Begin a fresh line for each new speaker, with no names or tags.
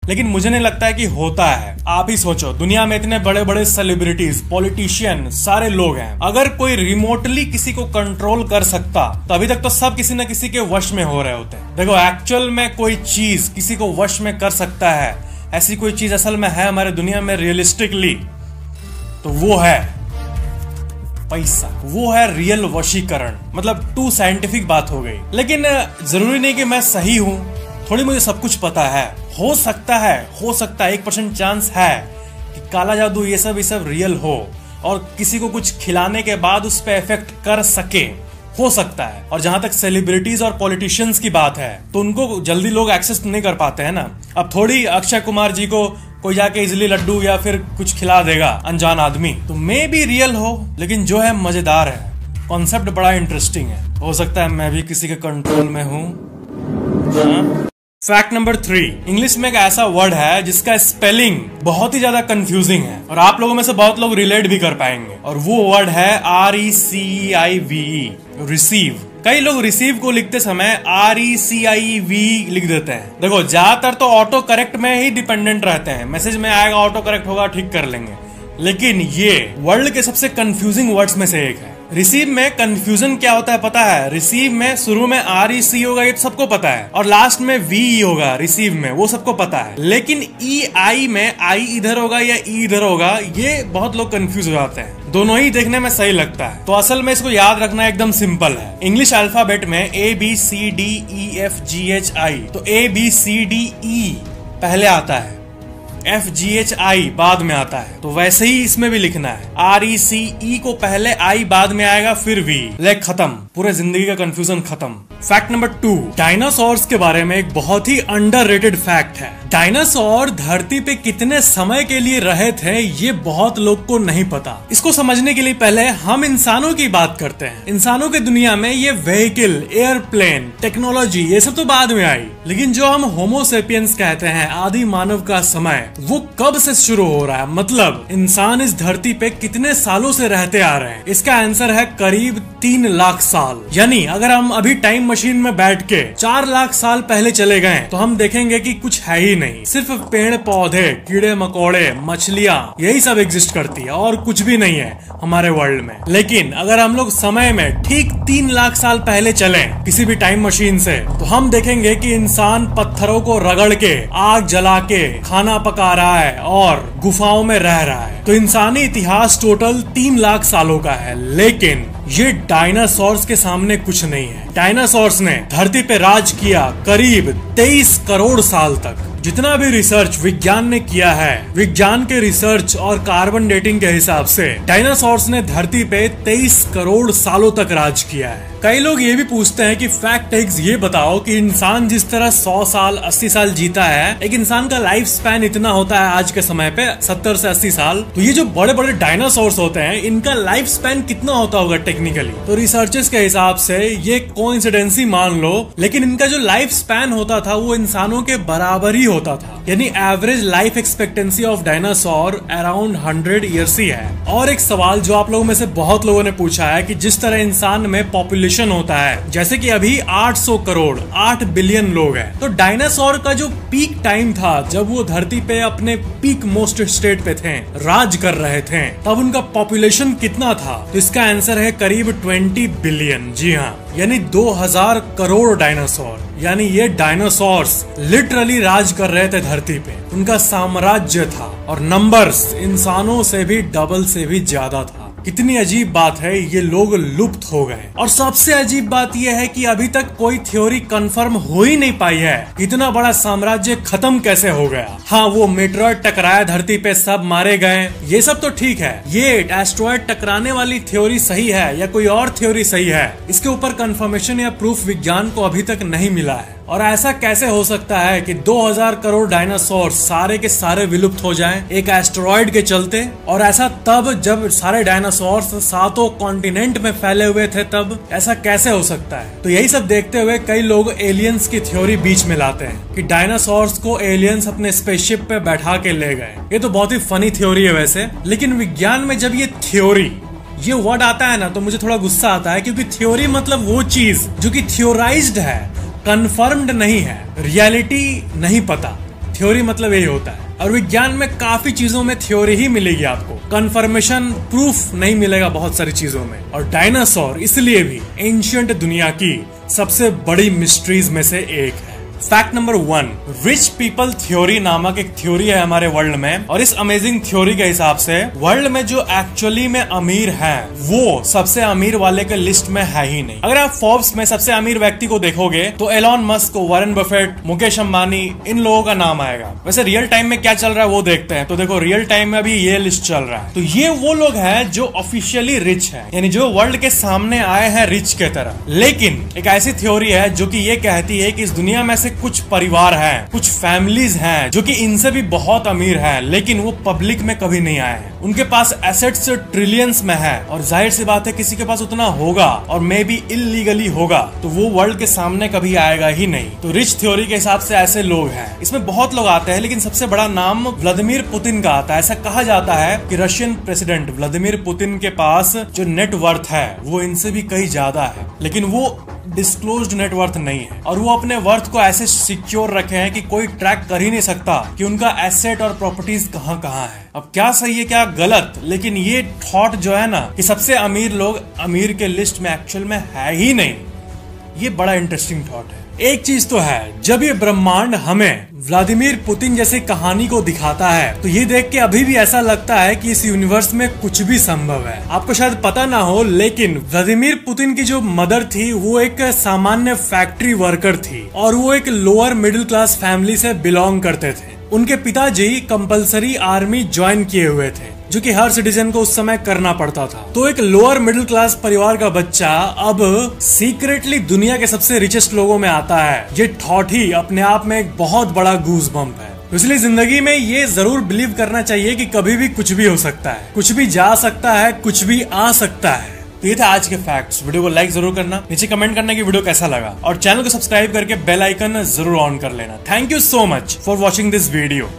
लेकिन मुझे नहीं लगता है कि होता है। आप ही सोचो, दुनिया में इतने बड़े बड़े सेलिब्रिटीज, पॉलिटिशियन, सारे लोग हैं। अगर कोई रिमोटली किसी को कंट्रोल कर सकता तो अभी तक तो सब किसी न किसी के वश में हो रहे होते। देखो, एक्चुअल में कोई चीज किसी को वश में कर सकता है, ऐसी कोई चीज असल में है हमारे दुनिया में रियलिस्टिकली, तो वो है पैसा। वो है रियल वशीकरण। मतलब टू साइंटिफिक बात हो गई। लेकिन जरूरी नहीं कि मैं सही हूं, थोड़ी मुझे सब कुछ पता है। हो सकता है 1% चांस है कि काला जादू ये सब रियल हो और किसी को कुछ खिलाने के बाद उस पर इफेक्ट कर सके, हो सकता है। और जहां तक सेलिब्रिटीज और पॉलिटिशियंस की बात है, तो उनको जल्दी लोग एक्सेस नहीं कर पाते हैं ना। अब थोड़ी अक्षय कुमार जी को कोई जाके इजिली लड्डू या फिर कुछ खिला देगा अनजान आदमी, तो मे भी रियल हो, लेकिन जो है मजेदार है। कॉन्सेप्ट बड़ा इंटरेस्टिंग है। हो सकता है मैं भी किसी के कंट्रोल में हूं। फैक्ट नंबर 3, इंग्लिश में एक ऐसा वर्ड है जिसका स्पेलिंग बहुत ही ज्यादा कंफ्यूजिंग है और आप लोगों में से बहुत लोग रिलेट भी कर पाएंगे, और वो वर्ड है RECIVE, रिसीव। कई लोग रिसीव को लिखते समय RECIV लिख देते हैं। देखो, ज्यादातर तो ऑटो करेक्ट में ही डिपेंडेंट रहते हैं। मैसेज में आएगा, ऑटो करेक्ट होगा, ठीक कर लेंगे। लेकिन ये वर्ल्ड के सबसे कंफ्यूजिंग वर्ड्स में से एक है। रिसीव में कंफ्यूजन क्या होता है पता है? रिसीव में शुरू में REC होगा, ये सबको पता है, और लास्ट में VE होगा रिसीव में, वो सबको पता है। लेकिन EI में I इधर होगा या E इधर होगा, ये बहुत लोग कंफ्यूज हो जाते हैं। दोनों ही देखने में सही लगता है। तो असल में इसको याद रखना एकदम सिंपल है। इंग्लिश अल्फाबेट में ABCDEFGHI, तो ABCDE पहले आता है, FGHI बाद में आता है। तो वैसे ही इसमें भी लिखना है, RECE को पहले, I बाद में आएगा, फिर V। लेक खत्म, पूरे जिंदगी का कंफ्यूजन खत्म। फैक्ट नंबर 2, डायनासोर्स के बारे में एक बहुत ही अंडररेटेड फैक्ट है। डायनासोर धरती पे कितने समय के लिए रहे थे ये बहुत लोग को नहीं पता। इसको समझने के लिए पहले हम इंसानों की बात करते हैं। इंसानों के दुनिया में ये व्हीकल, एयरप्लेन, टेक्नोलॉजी, ये सब तो बाद में आई। लेकिन जो हम होमोसेपियंस कहते हैं, आदि मानव का समय, वो कब से शुरू हो रहा है? मतलब इंसान इस धरती पे कितने सालों से रहते आ रहे हैं? इसका आंसर है करीब 3 लाख साल। यानी अगर हम अभी टाइम मशीन में बैठ के 4 लाख साल पहले चले गए तो हम देखेंगे कि कुछ है ही नहीं, सिर्फ पेड़ पौधे, कीड़े मकोड़े, मछलियाँ, यही सब एग्जिस्ट करती है और कुछ भी नहीं है हमारे वर्ल्ड में। लेकिन अगर हम लोग समय में ठीक 3 लाख साल पहले चले किसी भी टाइम मशीन से, तो हम देखेंगे कि इंसान पत्थरों को रगड़ के, आग जला के खाना पका रहा है और गुफाओं में रह रहा है। तो इंसानी इतिहास टोटल 3 लाख सालों का है। लेकिन ये डायनासोर्स के सामने कुछ नहीं है। डायनासोर्स ने धरती पे राज किया करीब 23 करोड़ साल तक। जितना भी रिसर्च विज्ञान ने किया है, विज्ञान के रिसर्च और कार्बन डेटिंग के हिसाब से डायनासोर्स ने धरती पे 23 करोड़ सालों तक राज किया है। कई लोग ये भी पूछते हैं कि फैक्ट एग्स ये बताओ कि इंसान जिस तरह 100 साल 80 साल जीता है, एक इंसान का लाइफ स्पैन इतना होता है आज के समय पे 70 से 80 साल, तो ये जो बड़े बड़े डायनासोर्स होते हैं इनका लाइफ स्पैन कितना होता होगा टेक्निकली? तो रिसर्चर्स के हिसाब से ये कोइंसिडेंसी मान लो, लेकिन इनका जो लाइफ स्पैन होता था वो इंसानों के बराबर ही होता था। यानी average life expectancy of dinosaur around 100 years ही है। और एक सवाल जो आप लोगों में से बहुत लोगों ने पूछा है कि जिस तरह इंसान में पॉपुलेशन होता है, जैसे कि अभी 800 करोड़ 8 बिलियन लोग हैं, तो डायनासोर का जो पीक टाइम था, जब वो धरती पे अपने पीक मोस्ट स्टेट पे थे, राज कर रहे थे, तब उनका पॉपुलेशन कितना था? तो इसका आंसर है करीब 20 बिलियन। जी हाँ, यानी 2000 करोड़ डायनासोर। यानी ये डायनासोर्स लिटरली राज कर रहे थे धरती पे, उनका साम्राज्य था और नंबर्स इंसानों से भी डबल से भी ज्यादा था। कितनी अजीब बात है, ये लोग लुप्त हो गए। और सबसे अजीब बात यह है कि अभी तक कोई थ्योरी कंफर्म हो ही नहीं पाई है इतना बड़ा साम्राज्य खत्म कैसे हो गया। हाँ, वो मेटेरॉइड टकराया धरती पे, सब मारे गए, ये सब तो ठीक है। ये एस्ट्रॉइड टकराने वाली थ्योरी सही है या कोई और थ्योरी सही है, इसके ऊपर कंफर्मेशन या प्रूफ विज्ञान को अभी तक नहीं मिला है। और ऐसा कैसे हो सकता है कि 2000 करोड़ डायनासोर सारे के सारे विलुप्त हो जाएं एक एस्टेरॉइड के चलते? और ऐसा तब जब सारे डायनासोर 7 कॉन्टिनेंट में फैले हुए थे, तब ऐसा कैसे हो सकता है? तो यही सब देखते हुए कई लोग एलियंस की थ्योरी बीच में लाते हैं कि डायनासोर्स को एलियंस अपने स्पेसशिप पे बैठा के ले गए। ये तो बहुत ही फनी थ्योरी है वैसे, लेकिन विज्ञान में जब ये थ्योरी, ये वर्ड आता है ना, तो मुझे थोड़ा गुस्सा आता है, क्योंकि थ्योरी मतलब वो चीज जो कि थ्योराइज्ड है, कंफर्म्ड नहीं है, रियलिटी नहीं पता, थ्योरी मतलब यही होता है। और विज्ञान में काफी चीजों में थ्योरी ही मिलेगी आपको, कंफर्मेशन प्रूफ नहीं मिलेगा बहुत सारी चीजों में। और डायनासोर इसलिए भी एंशिएंट दुनिया की सबसे बड़ी मिस्ट्रीज में से एक है। Fact number 1, rich people theory नामक एक थ्योरी है हमारे वर्ल्ड में, और इस अमेजिंग थ्योरी के हिसाब से वर्ल्ड में जो एक्चुअली में अमीर हैं वो सबसे अमीर वाले के लिस्ट में है ही नहीं। अगर आप फोर्ब्स में सबसे अमीर व्यक्ति को देखोगे तो Elon Musk, Warren Buffett, Mukesh Ambani, इन लोगों का नाम आएगा। वैसे रियल टाइम में क्या चल रहा है वो देखते हैं, तो देखो रियल टाइम में अभी ये लिस्ट चल रहा है। तो ये वो लोग हैं जो ऑफिशियली रिच है, यानी जो वर्ल्ड के सामने आए हैं रिच के तरह। लेकिन एक ऐसी थ्योरी है जो कि ये कहती है कि इस दुनिया में से कुछ परिवार हैं, कुछ फैमिलीज हैं जो कि इनसे भी बहुत अमीर हैं, लेकिन वो पब्लिक में कभी नहीं आए हैं। उनके पास एसेट्स ट्रिलियंस में है, और जाहिर सी बात है किसी के पास उतना होगा और मे बी इलीगली होगा, तो वो वर्ल्ड के सामने कभी आएगा ही नहीं। तो रिच थ्योरी के हिसाब से ऐसे लोग हैं। इसमें बहुत लोग आते हैं, लेकिन सबसे बड़ा नाम व्लादिमीर पुतिन का आता है। ऐसा कहा जाता है कि रशियन प्रेसिडेंट व्लादिमीर पुतिन के पास जो नेटवर्थ है वो इनसे भी कहीं ज्यादा है, लेकिन वो डिस्क्लोज्ड नेटवर्थ नहीं है। और वो अपने वर्थ को ऐसे सिक्योर रखे हैं कि कोई ट्रैक कर ही नहीं सकता कि उनका एसेट और प्रॉपर्टीज कहाँ कहाँ है। अब क्या सही है क्या गलत, लेकिन ये थॉट जो है ना कि सबसे अमीर लोग अमीर के लिस्ट में एक्चुअल में है ही नहीं, ये बड़ा इंटरेस्टिंग थॉट है। एक चीज तो है, जब ये ब्रह्मांड हमें व्लादिमीर पुतिन जैसी कहानी को दिखाता है तो ये देख के अभी भी ऐसा लगता है कि इस यूनिवर्स में कुछ भी संभव है। आपको शायद पता ना हो, लेकिन व्लादिमीर पुतिन की जो मदर थी वो एक सामान्य फैक्ट्री वर्कर थी, और वो एक लोअर मिडिल क्लास फैमिली से बिलोंग करते थे। उनके पिताजी कंपलसरी आर्मी ज्वाइन किए हुए थे, जो कि हर सिटीजन को उस समय करना पड़ता था। तो एक लोअर मिडिल क्लास परिवार का बच्चा अब सीक्रेटली दुनिया के सबसे रिचेस्ट लोगों में आता है, ये थॉट ही अपने आप में एक बहुत बड़ा गूज बम्प है। इसलिए जिंदगी में ये जरूर बिलीव करना चाहिए कि कभी भी कुछ भी हो सकता है, कुछ भी जा सकता है, कुछ भी आ सकता है। तो ये थे आज के फैक्ट्स। वीडियो को लाइक जरूर करना, नीचे कमेंट करना कि वीडियो कैसा लगा, और चैनल को सब्सक्राइब करके बेल आइकन जरूर ऑन कर लेना। Thank you so much for watching this video.